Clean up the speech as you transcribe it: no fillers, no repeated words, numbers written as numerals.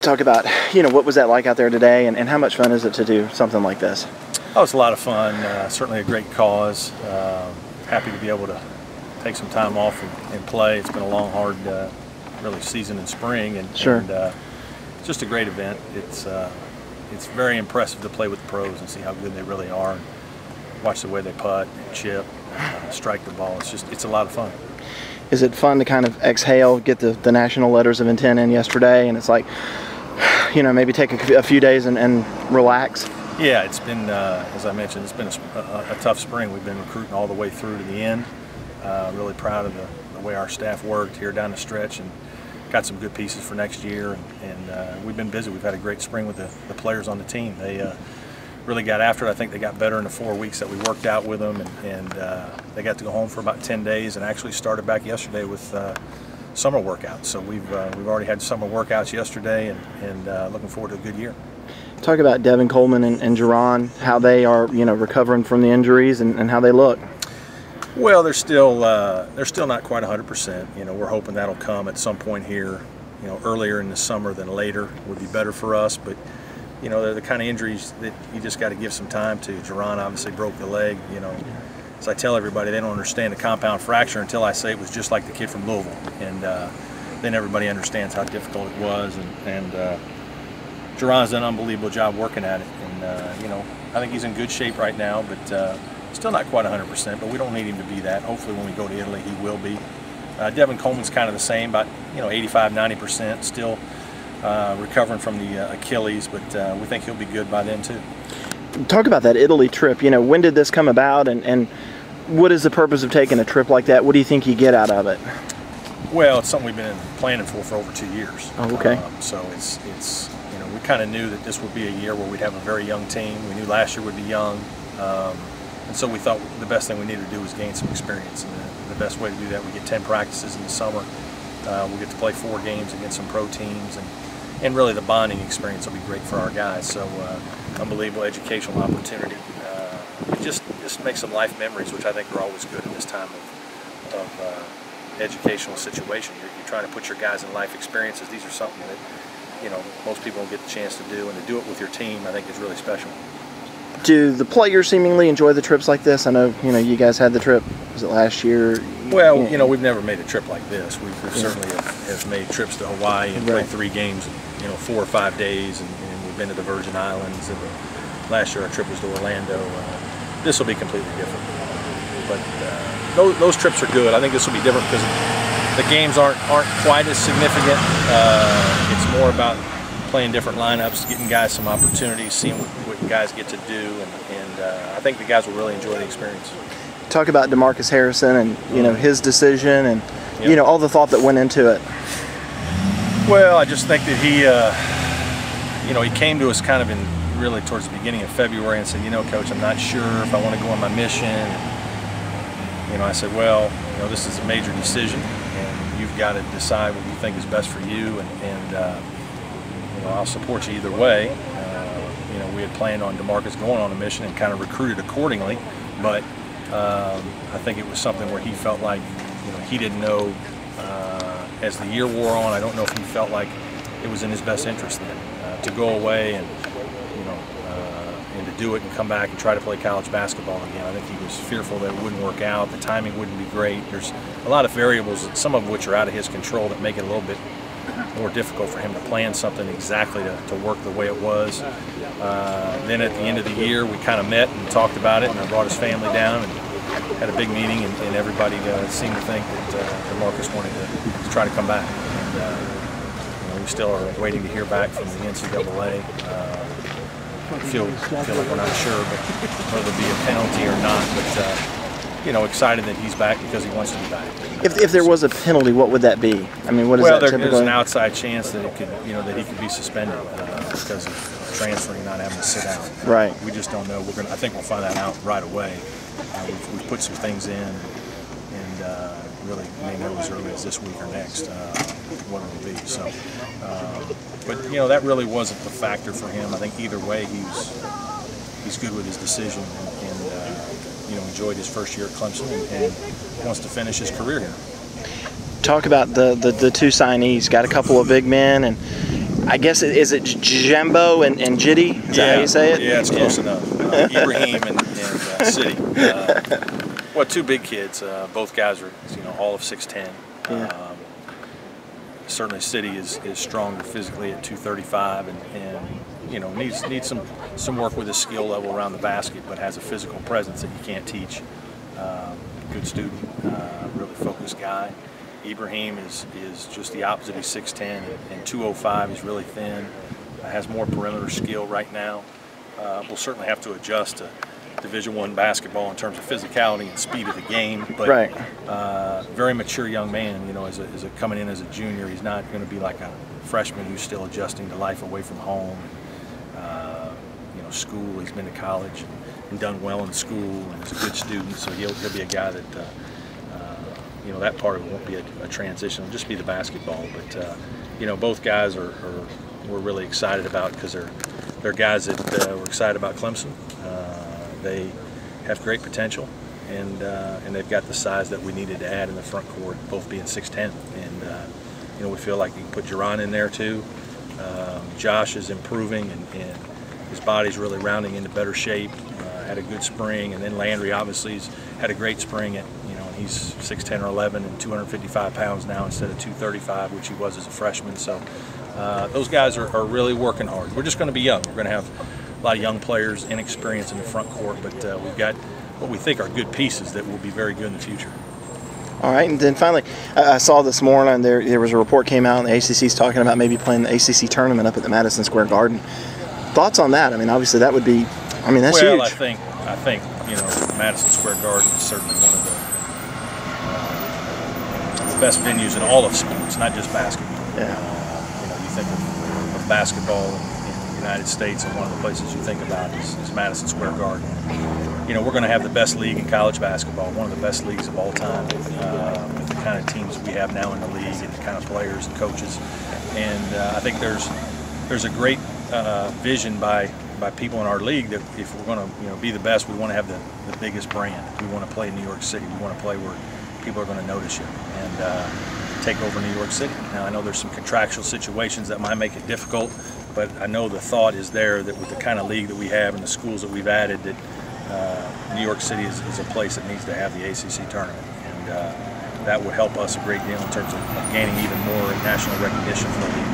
Talk about, what was that like out there today, and how much fun is it to do something like this? Oh, it's a lot of fun. Certainly a great cause. Happy to be able to take some time off and play. It's been a long, hard, really season in spring, and, sure. and it's just a great event. It's very impressive to play with the pros and see how good they really are. And watch the way they putt, chip, strike the ball. It's a lot of fun. Is it fun to kind of exhale, get the national letters of intent in yesterday, and it's like, maybe take a few days and relax? Yeah, it's been, as I mentioned, it's been a tough spring. We've been recruiting all the way through to the end. Really proud of the way our staff worked here down the stretch and got some good pieces for next year. And we've been busy. We've had a great spring with the players on the team. They really got after it. I think they got better in the 4 weeks that we worked out with them, and they got to go home for about 10 days and actually started back yesterday with summer workouts. So we've already had summer workouts yesterday, and looking forward to a good year. Talk about Devin Coleman and Jerron, how they are recovering from the injuries and how they look. Well, they're still not quite 100%. We're hoping that'll come at some point here. Earlier in the summer than later would be better for us, but they're the kind of injuries that you just got to give some time to. Jerron obviously broke the leg. As I tell everybody, they don't understand the compound fracture until I say it was just like the kid from Louisville, and then everybody understands how difficult it was. And Jerron's done an unbelievable job working at it, and I think he's in good shape right now, but still not quite 100%. But we don't need him to be that. Hopefully, when we go to Italy, he will be. Devin Coleman's kind of the same, about 85–90%, still recovering from the Achilles, but we think he'll be good by then too. Talk about that Italy trip. When did this come about, and what is the purpose of taking a trip like that? What do you think you get out of it? Well, it's something we've been planning for over 2 years. Oh, okay. So it's we kind of knew that this would be a year where we'd have a very young team. We knew last year would be young, and so we thought the best thing we needed to do was gain some experience. And the best way to do that, we get 10 practices in the summer. We'll get to play 4 games against some pro teams, and really the bonding experience will be great for our guys. So unbelievable educational opportunity. Just make some life memories, which I think are always good in this time of educational situation. You're trying to put your guys in life experiences. These are something that most people don't get the chance to do, and to do it with your team, I think, is really special. Do the players seemingly enjoy the trips like this? I know you guys had the trip, was it last year? Well, we've never made a trip like this. We certainly have made trips to Hawaii and played 3 games, 4 or 5 days, and we've been to the Virgin Islands. And last year our trip was to Orlando. This will be completely different, but those trips are good. I think this will be different because the games aren't quite as significant. It's more about playing different lineups, getting guys some opportunities, seeing what guys get to do, and I think the guys will really enjoy the experience. Talk about DeMarcus Harrison and his decision and all the thought that went into it. Well, I just think that he came to us kind of really towards the beginning of February and said, Coach, I'm not sure if I want to go on my mission. And, I said, well, this is a major decision, and you've got to decide what you think is best for you, and I'll support you either way. We had planned on DeMarcus going on a mission and kind of recruited accordingly, but I think it was something where he felt like he didn't know as the year wore on. I don't know if he felt like it was in his best interest then to go away and to do it and come back and try to play college basketball again. I think he was fearful that it wouldn't work out, the timing wouldn't be great. There's a lot of variables, some of which are out of his control, that make it a little bit more difficult for him to plan something exactly to work the way it was. Then at the end of the year, we kind of met and talked about it, and I brought his family down and had a big meeting, and everybody seemed to think that DeMarcus wanted to try to come back. And we still are waiting to hear back from the NCAA. Feel like we're not sure, but whether there'll be a penalty or not. But excited that he's back because he wants to be back. If there was a penalty, what would that be? I mean, what is that typically? There's an outside chance that it could, that he could be suspended because of transferring, not having to sit out. Right. We just don't know. I think we'll find that out right away. We've put some things in, and really may know as early as this week or next what it'll be. So, but that really wasn't the factor for him. I think either way he's good with his decision, and enjoyed his first year at Clemson and wants to finish his career here. Talk about the 2 signees. Got a couple of big men, and I guess is it Jambo and Jitty? Is that how you say it? Yeah, it's close enough. Ibrahim and City. Well, two big kids. Both guys are all of 6'10". Yeah. Certainly, City is stronger physically at 235, and needs some work with his skill level around the basket, but has a physical presence that you can't teach. Good student, really focused guy. Ibrahim is just the opposite. He's 6'10" and 205. He's really thin. Has more perimeter skill right now. We'll certainly have to adjust to Division I basketball in terms of physicality and speed of the game. But right. Very mature young man. As a coming in as a junior, he's not going to be like a freshman who's still adjusting to life away from home. School. He's been to college and done well in school, and is a good student. So he'll be a guy that that part of it won't be a transition. It'll just be the basketball. But both guys we're really excited about, because they're guys that we're excited about Clemson. They have great potential, and they've got the size that we needed to add in the front court, both being 6'10". And we feel like you can put Jaron in there too. Josh is improving, and his body's really rounding into better shape. Had a good spring, and then Landry obviously had a great spring. He's 6'10" or 11 and 255 pounds now instead of 235, which he was as a freshman. So those guys are really working hard. We're just going to be young. We're going to have a lot of young players, inexperience in the front court, but we've got what we think are good pieces that will be very good in the future. All right, and then finally, I saw this morning there was a report came out, and the ACC's talking about maybe playing the ACC Tournament up at the Madison Square Garden. Thoughts on that? I mean, obviously that would be, that's huge. Well, I think Madison Square Garden is certainly one of the best venues in all of sports, not just basketball. Yeah. You think of basketball in the United States, and one of the places you think about is Madison Square Garden. We're going to have the best league in college basketball, one of the best leagues of all time, with the kind of teams that we have now in the league and the kind of players and coaches. And I think there's a great vision by people in our league that if we're going to be the best, we want to have the biggest brand. We want to play in New York City. We want to play where people are going to notice you and take over New York City. Now, I know there's some contractual situations that might make it difficult, but I know the thought is there that with the kind of league that we have and the schools that we've added, that New York City is a place that needs to have the ACC Tournament. And that would help us a great deal in terms of gaining even more national recognition for the league.